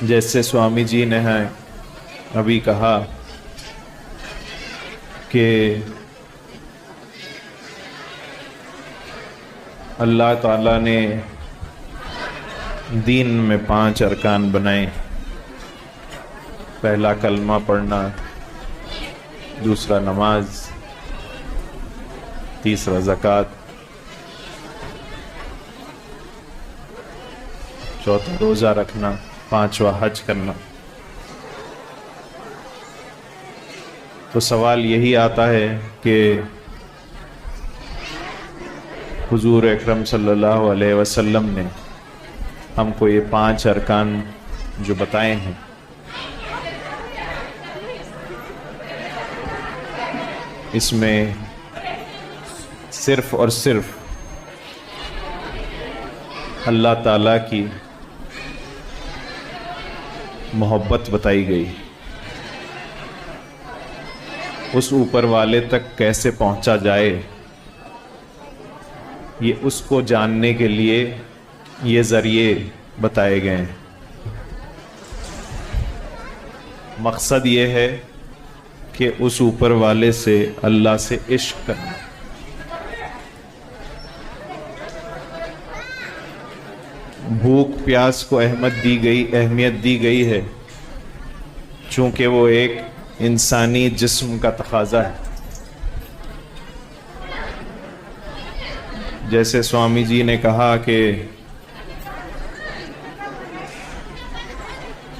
جیسے سوامی جی نے ابھی کہا کہ اللہ تعالیٰ نے دین میں 5 ارکان بنائے. پہلا کلمہ پڑھنا، دوسرا نماز، تیسرا زکوٰۃ، چوتھا روزہ رکھنا، 5واں حج کرنا. تو سوال یہی آتا ہے کہ حضور اکرم صلی اللہ علیہ وسلم نے ہم کو یہ 5 ارکان جو بتائے ہیں، اس میں صرف اور صرف اللہ تعالیٰ کی محبت بتائی گئی. اس اوپر والے تک کیسے پہنچا جائے، یہ اس کو جاننے کے لیے یہ ذریعے بتائے گئے ہیں. مقصد یہ ہے کہ اس اوپر والے سے، اللہ سے عشق کرنا. بھوک پیاس کو اہمیت دی گئی ہے چونکہ وہ ایک انسانی جسم کا تقاضا ہے. جیسے سوامی جی نے کہا کہ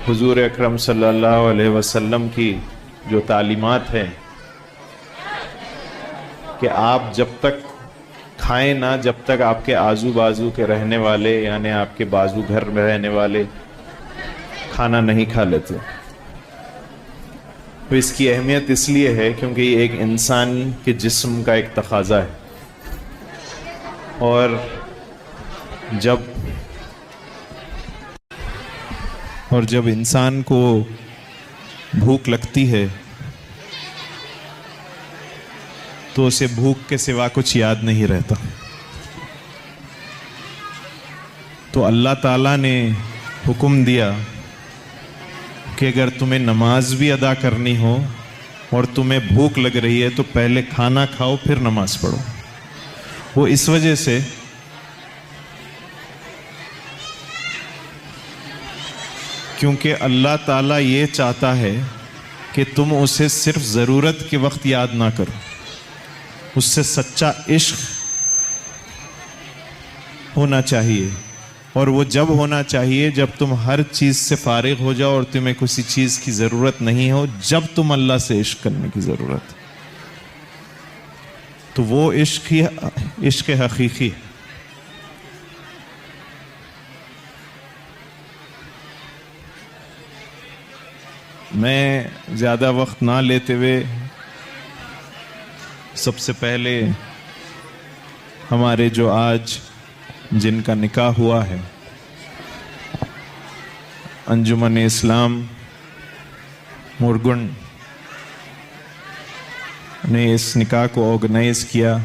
حضور اکرم صلی اللہ علیہ وسلم کی جو تعلیمات ہیں کہ آپ جب تک کھائیں نہ جب تک آپ کے آزو بازو کے رہنے والے، یعنی آپ کے بازو گھر میں رہنے والے کھانا نہیں کھا لیتے. تو اس کی اہمیت اس لیے ہے کیونکہ یہ ایک انسان کے جسم کا ایک تقاضا ہے. اور جب انسان کو بھوک لگتی ہے تو اسے بھوک کے سوا کچھ یاد نہیں رہتا. تو اللہ تعالیٰ نے حکم دیا کہ اگر تمہیں نماز بھی ادا کرنی ہو اور تمہیں بھوک لگ رہی ہے تو پہلے کھانا کھاؤ پھر نماز پڑھو. وہ اس وجہ سے کیونکہ اللہ تعالیٰ یہ چاہتا ہے کہ تم اسے صرف ضرورت کے وقت یاد نہ کرو، اس سے سچا عشق ہونا چاہیے. اور وہ جب ہونا چاہیے جب تم ہر چیز سے فارغ ہو جاؤ اور تمہیں کسی چیز کی ضرورت نہیں ہو، جب تم اللہ سے عشق کرنے کی ضرورت. تو وہ عشق حقیقی ہے. میں زیادہ وقت نہ لیتے ہوئے سب سے پہلے ہمارے جو آج جن کا نکاح ہوا ہے، انجمن اسلام مرگن نے اس نکاح کو آرگنائز کیا،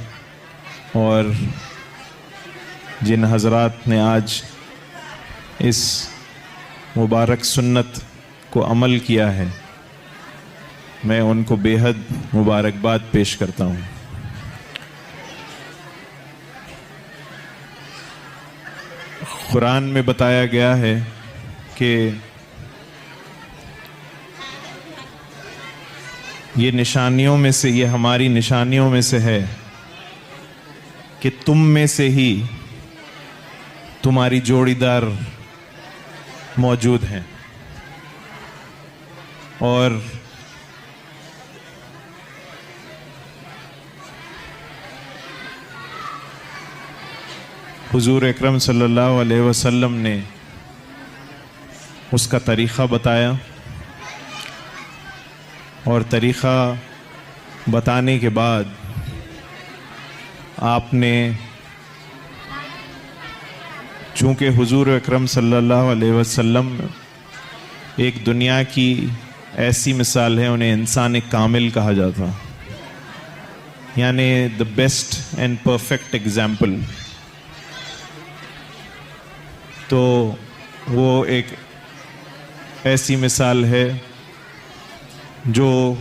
اور جن حضرات نے آج اس مبارک سنت کو عمل کیا ہے، میں ان کو بے حد مبارکباد پیش کرتا ہوں. قرآن میں بتایا گیا ہے کہ یہ نشانیوں میں سے، یہ ہماری نشانیوں میں سے ہے کہ تم میں سے ہی تمہاری جوڑی دار موجود ہیں. اور حضور اکرم صلی اللہ علیہ وسلم نے اس کا طریقہ بتایا، اور طریقہ بتانے کے بعد آپ نے، چونکہ حضور اکرم صلی اللہ علیہ وسلم ایک دنیا کی ایسی مثال ہے، انہیں انسان کامل کہا جاتا، یعنی the best and perfect example. تو وہ ایک ایسی مثال ہے جو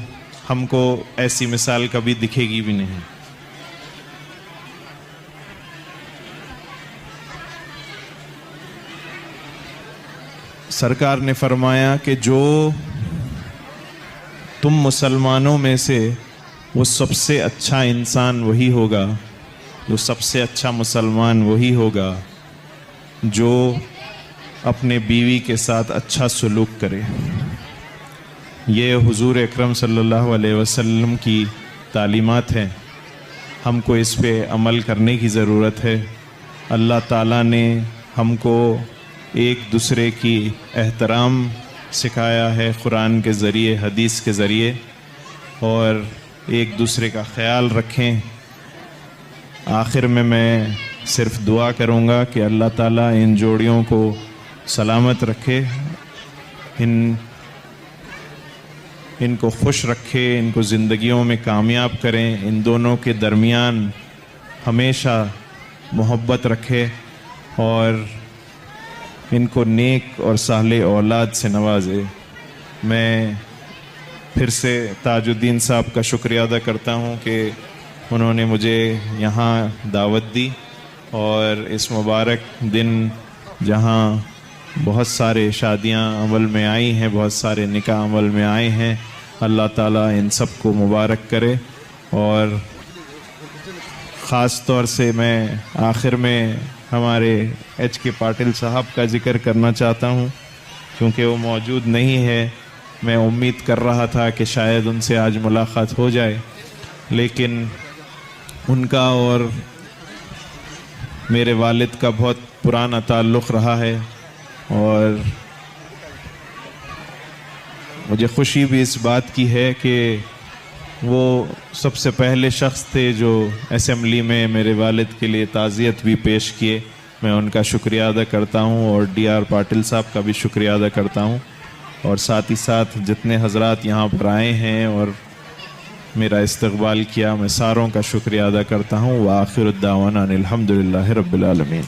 ہم کو ایسی مثال کبھی دکھے گی بھی نہیں۔ سرکار نے فرمایا کہ جو تم مسلمانوں میں سے وہ سب سے اچھا انسان وہی ہوگا، جو سب سے اچھا مسلمان وہی ہوگا جو اپنے بیوی کے ساتھ اچھا سلوک کرے۔ یہ حضور اکرم صلی اللہ علیہ وسلم کی تعلیمات ہیں، ہم کو اس پہ عمل کرنے کی ضرورت ہے۔ اللہ تعالیٰ نے ہم کو ایک دوسرے کی احترام سکھایا ہے قرآن کے ذریعے، حدیث کے ذریعے، اور ایک دوسرے کا خیال رکھیں۔ آخر میں صرف دعا کروں گا کہ اللہ تعالیٰ ان جوڑیوں کو سلامت رکھے، ان کو خوش رکھے، ان کو زندگیوں میں کامیاب کریں، ان دونوں کے درمیان ہمیشہ محبت رکھے، اور ان کو نیک اور صالح اولاد سے نوازے۔ میں پھر سے تاج الدین صاحب کا شکریہ ادا کرتا ہوں کہ انہوں نے مجھے یہاں دعوت دی، اور اس مبارک دن جہاں بہت سارے شادیاں عمل میں آئی ہیں، بہت سارے نکاح عمل میں آئے ہیں، اللہ تعالیٰ ان سب کو مبارک کرے۔ اور خاص طور سے میں آخر میں ہمارے ایچ کے پاٹل صاحب کا ذکر کرنا چاہتا ہوں، کیونکہ وہ موجود نہیں ہے۔ میں امید کر رہا تھا کہ شاید ان سے آج ملاقات ہو جائے، لیکن ان کا اور میرے والد کا بہت پرانا تعلق رہا ہے، اور مجھے خوشی بھی اس بات کی ہے کہ وہ سب سے پہلے شخص تھے جو اسمبلی میں میرے والد کے لیے تعزیت بھی پیش کیے۔ میں ان کا شکریہ ادا کرتا ہوں، اور ڈی آر پاٹل صاحب کا بھی شکریہ ادا کرتا ہوں، اور ساتھ ہی ساتھ جتنے حضرات یہاں پر آئے ہیں اور میرا استقبال کیا، میں ساروں کا شکریہ ادا کرتا ہوں۔ وآخر الدعوانا ان الحمد للہ رب العالمین۔